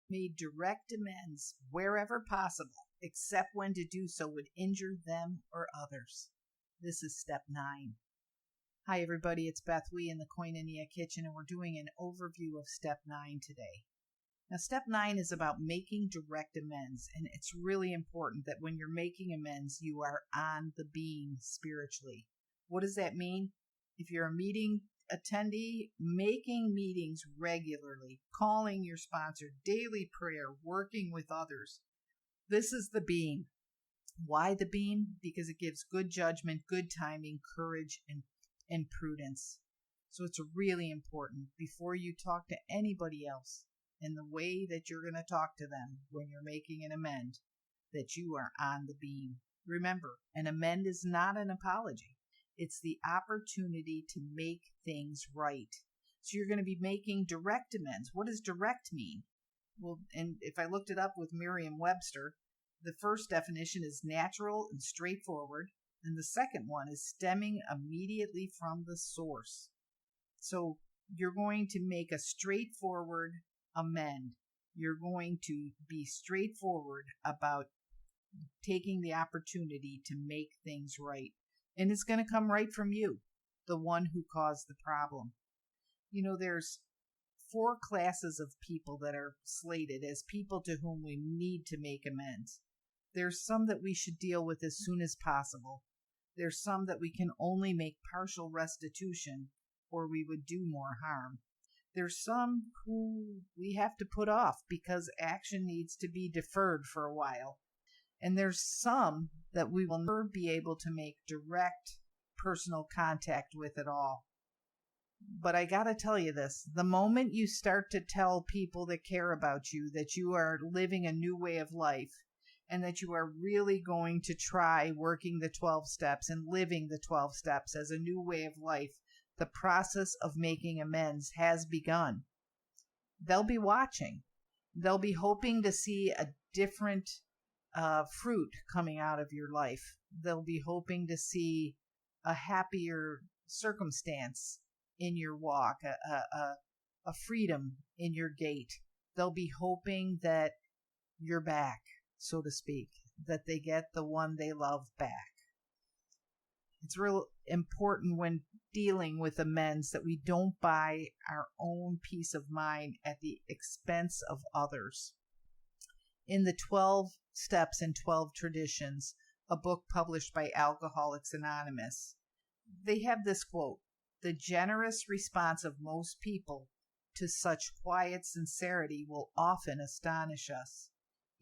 Made direct amends wherever possible, except when to do so would injure them or others. This is step 9. Hi everybody, it's Beth Wee in the Koinonia Kitchen, and we're doing an overview of step 9 today. Now step 9 is about making direct amends, and it's really important that when you're making amends, you are on the beam spiritually. What does that mean? If you're a meeting attendee, making meetings regularly, calling your sponsor, daily prayer, working with others. This is the beam. Why the beam? Because it gives good judgment, good timing, courage, and prudence. So it's really important before you talk to anybody else in the way that you're going to talk to them when you're making an amend, that you are on the beam. Remember, an amend is not an apology. It's the opportunity to make things right. So you're going to be making direct amends. What does direct mean? Well, and if I looked it up with Merriam-Webster, the first definition is natural and straightforward, and the second one is stemming immediately from the source. So you're going to make a straightforward amend. You're going to be straightforward about taking the opportunity to make things right. And it's going to come right from you, the one who caused the problem. You know, there's 4 classes of people that are slated as people to whom we need to make amends. There's some that we should deal with as soon as possible. There's some that we can only make partial restitution, or we would do more harm. There's some who we have to put off because action needs to be deferred for a while. And there's some that we will never be able to make direct personal contact with at all. But I got to tell you this, the moment you start to tell people that care about you that you are living a new way of life and that you are really going to try working the 12 steps and living the 12 steps as a new way of life, the process of making amends has begun. They'll be watching. They'll be hoping to see a different fruit coming out of your life. They'll be hoping to see a happier circumstance in your walk, a freedom in your gait. They'll be hoping that you're back, so to speak, that they get the one they love back. It's real important when dealing with amends that we don't buy our own peace of mind at the expense of others. In the 12 Steps and 12 Traditions, a book published by Alcoholics Anonymous, they have this quote, "The generous response of most people to such quiet sincerity will often astonish us.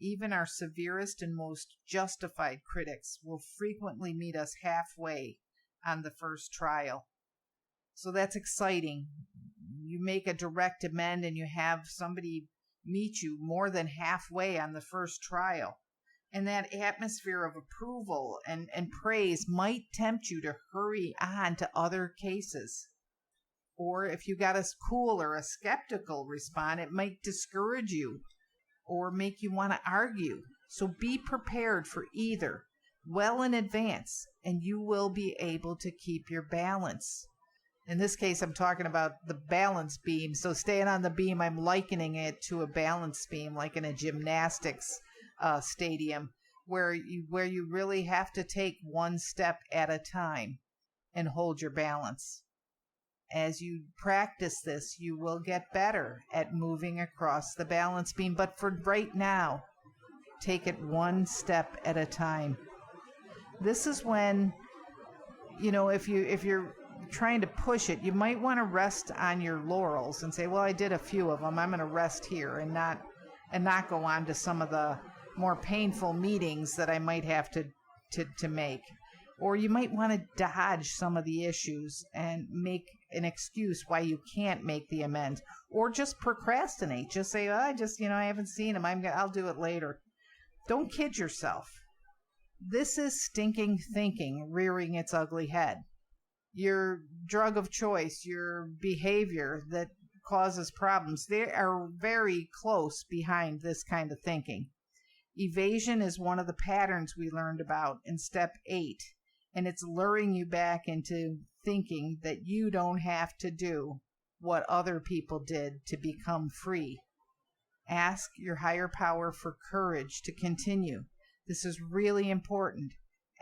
Even our severest and most justified critics will frequently meet us halfway on the first trial." So that's exciting. You make a direct amend and you have somebody meet you more than halfway on the first trial. And that atmosphere of approval and praise might tempt you to hurry on to other cases. Or if you got a cool or a skeptical response, it might discourage you or make you want to argue. So be prepared for either well in advance, and you will be able to keep your balance. In this case, I'm talking about the balance beam. So staying on the beam, I'm likening it to a balance beam, like in a gymnastics stadium, where you really have to take one step at a time and hold your balance. As you practice this, you will get better at moving across the balance beam. But for right now, take it one step at a time. This is when, if you're trying to push it, you might want to rest on your laurels and say, well, I did a few of them. I'm going to rest here and not go on to some of the more painful meetings that I might have to make. Or you might want to dodge some of the issues and make an excuse why you can't make the amend, or just procrastinate. Just say, I haven't seen him. I'll do it later. Don't kid yourself. This is stinking thinking rearing its ugly head. Your drug of choice, your behavior that causes problems, they are very close behind this kind of thinking. Evasion is one of the patterns we learned about in step 8, and it's luring you back into thinking that you don't have to do what other people did to become free. Ask your higher power for courage to continue. This is really important.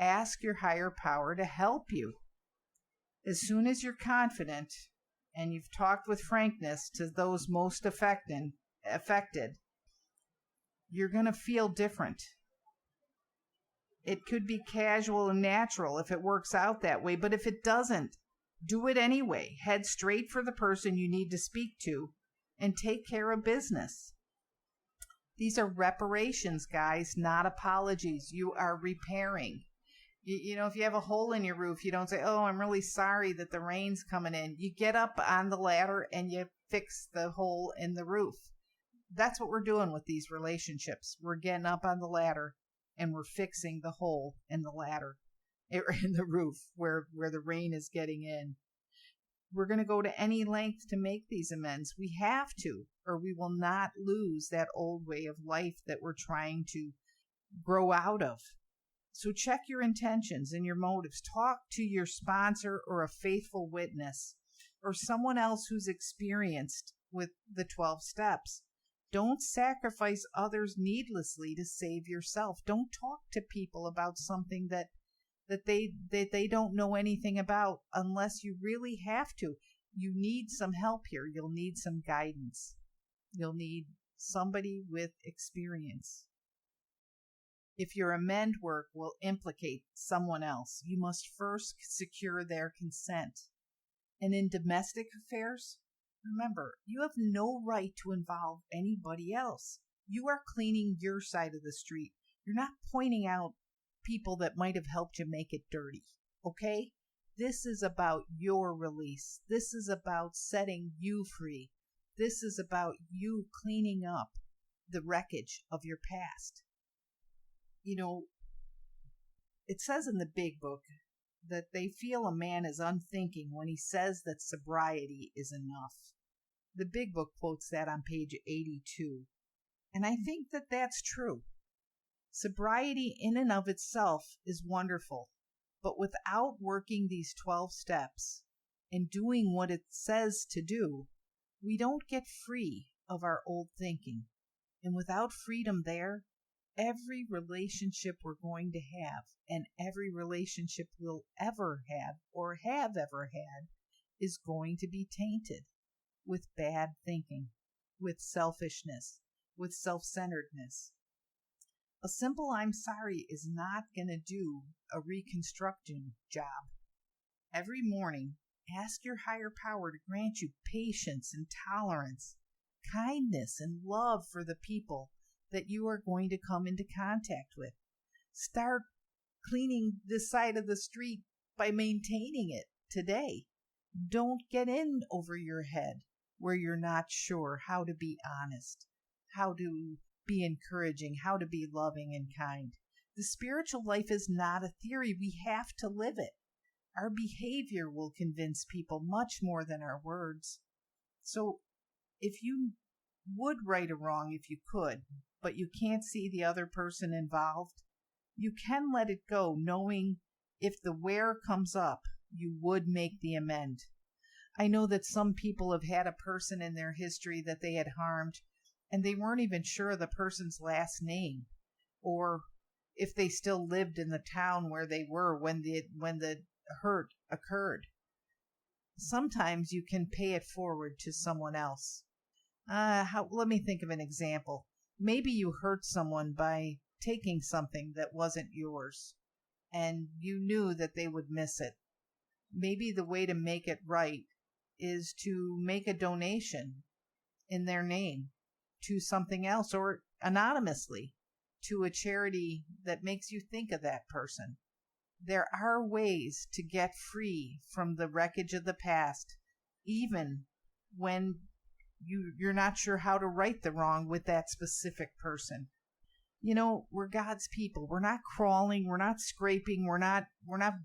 Ask your higher power to help you. As soon as you're confident and you've talked with frankness to those most affected, you're going to feel different. It could be casual and natural if it works out that way, but if it doesn't, do it anyway. Head straight for the person you need to speak to and take care of business. These are reparations, guys, not apologies. You are repairing. You know, if you have a hole in your roof, you don't say, oh, I'm really sorry that the rain's coming in. You get up on the ladder and you fix the hole in the roof. That's what we're doing with these relationships. We're getting up on the ladder and we're fixing the hole in the ladder, in the roof where the rain is getting in. We're going to go to any length to make these amends. We have to, or we will not lose that old way of life that we're trying to grow out of. So check your intentions and your motives. Talk to your sponsor or a faithful witness or someone else who's experienced with the 12 steps. Don't sacrifice others needlessly to save yourself. Don't talk to people about something that they don't know anything about unless you really have to. You need some help here. You'll need some guidance. You'll need somebody with experience. If your amend work will implicate someone else, you must first secure their consent. And in domestic affairs, remember, you have no right to involve anybody else. You are cleaning your side of the street. You're not pointing out people that might have helped you make it dirty, okay? This is about your release. This is about setting you free. This is about you cleaning up the wreckage of your past. You know, it says in the big book that they feel a man is unthinking when he says that sobriety is enough. The big book quotes that on page 82. And I think that that's true. Sobriety in and of itself is wonderful, but without working these 12 steps and doing what it says to do, we don't get free of our old thinking. And without freedom there, every relationship we're going to have and every relationship we'll ever have or have ever had is going to be tainted with bad thinking, with selfishness, with self-centeredness. A simple I'm sorry is not going to do a reconstruction job. Every morning, ask your higher power to grant you patience and tolerance, kindness and love for the people that you are going to come into contact with. Start cleaning this side of the street by maintaining it today. Don't get in over your head where you're not sure how to be honest, how to be encouraging, how to be loving and kind. The spiritual life is not a theory. We have to live it. Our behavior will convince people much more than our words. So if you would right a wrong if you could, but you can't see the other person involved, you can let it go, knowing if the where comes up, you would make the amend. I know that some people have had a person in their history that they had harmed, and they weren't even sure of the person's last name, or if they still lived in the town where they were when the hurt occurred. Sometimes you can pay it forward to someone else. Let me think of an example. Maybe you hurt someone by taking something that wasn't yours, and you knew that they would miss it. Maybe the way to make it right is to make a donation in their name to something else, or anonymously to a charity that makes you think of that person. There are ways to get free from the wreckage of the past, even when you're not sure how to right the wrong with that specific person. You know, we're God's people. We're not crawling. We're not scraping. We're not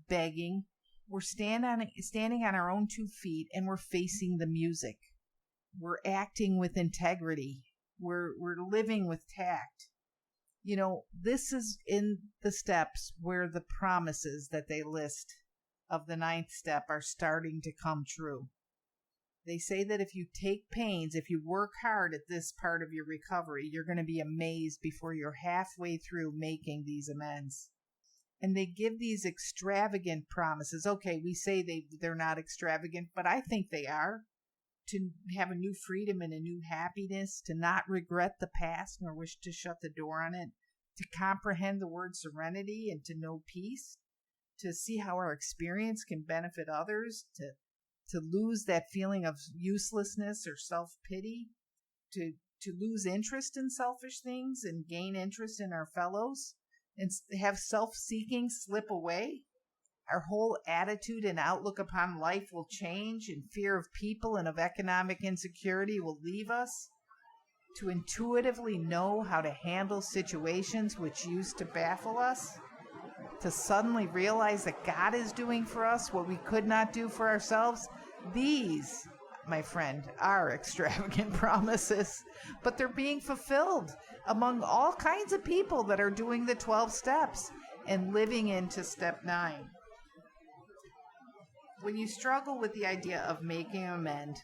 begging. We're standing on our own 2 feet, and we're facing the music. We're acting with integrity. We're living with tact. This is in the steps where the promises that they list of the 9th step are starting to come true. They say that if you take pains, if you work hard at this part of your recovery, you're going to be amazed before you're halfway through making these amends. And they give these extravagant promises. Okay, we say they're not extravagant, but I think they are. To have a new freedom and a new happiness, to not regret the past nor wish to shut the door on it, to comprehend the word serenity and to know peace, to see how our experience can benefit others, to lose that feeling of uselessness or self-pity, to lose interest in selfish things and gain interest in our fellows, and have self-seeking slip away. Our whole attitude and outlook upon life will change, and fear of people and of economic insecurity will leave us. To intuitively know how to handle situations which used to baffle us. To suddenly realize that God is doing for us what we could not do for ourselves. These, my friend, are extravagant promises, but they're being fulfilled among all kinds of people that are doing the 12 steps and living into step 9. When you struggle with the idea of making an amend,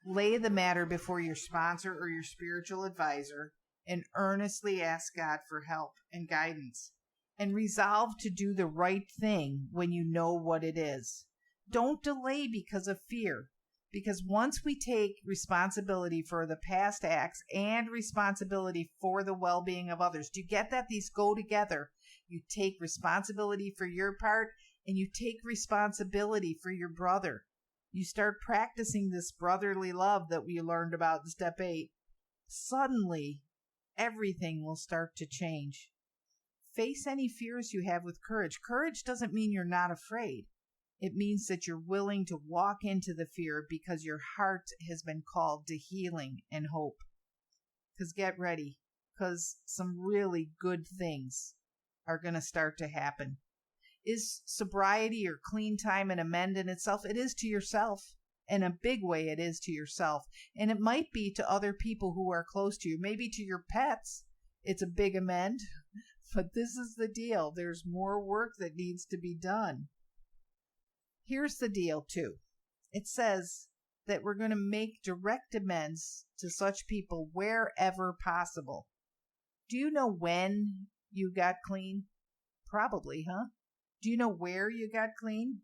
lay the matter before your sponsor or your spiritual advisor and earnestly ask God for help and guidance, and resolve to do the right thing when you know what it is. Don't delay because of fear, because once we take responsibility for the past acts and responsibility for the well-being of others, do you get that? These go together. You take responsibility for your part, and you take responsibility for your brother. You start practicing this brotherly love that we learned about in step 8. Suddenly, everything will start to change. Face any fears you have with courage. Courage doesn't mean you're not afraid. It means that you're willing to walk into the fear because your heart has been called to healing and hope. Because get ready, because some really good things are going to start to happen. Is sobriety or clean time an amend in itself? It is to yourself. In a big way, it is to yourself. And it might be to other people who are close to you. Maybe to your pets, it's a big amend. But this is the deal. There's more work that needs to be done. Here's the deal, too. It says that we're going to make direct amends to such people wherever possible. Do you know when you got clean? Probably, huh? Do you know where you got clean?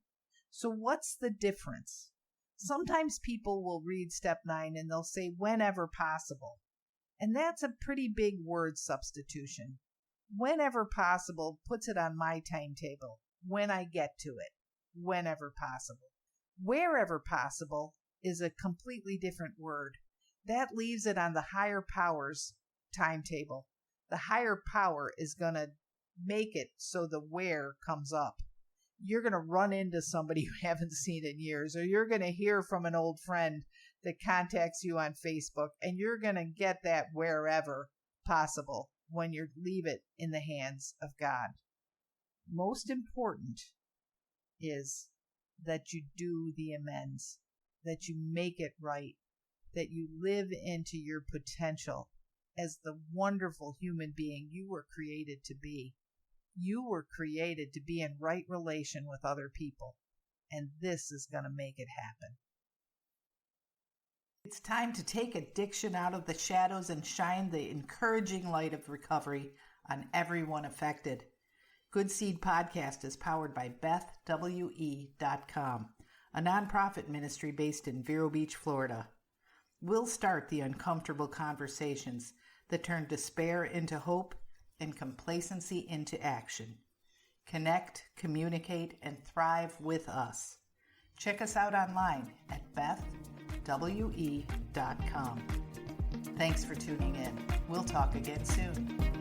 So what's the difference? Sometimes people will read step 9 and they'll say whenever possible. And that's a pretty big word substitution. Whenever possible puts it on my timetable, when I get to it, whenever possible. Wherever possible is a completely different word. That leaves it on the higher power's timetable. The higher power is going to make it so the where comes up. You're going to run into somebody you haven't seen in years, or you're going to hear from an old friend that contacts you on Facebook, and you're going to get that wherever possible when you leave it in the hands of God. Most important is that you do the amends, that you make it right, that you live into your potential as the wonderful human being you were created to be. You were created to be in right relation with other people, and this is going to make it happen. It's time to take addiction out of the shadows and shine the encouraging light of recovery on everyone affected. Good Seed Podcast is powered by BethWE.com, a nonprofit ministry based in Vero Beach, Florida. We'll start the uncomfortable conversations that turn despair into hope and complacency into action. Connect, communicate, and thrive with us. Check us out online at BethWE.com. Thanks for tuning in. We'll talk again soon.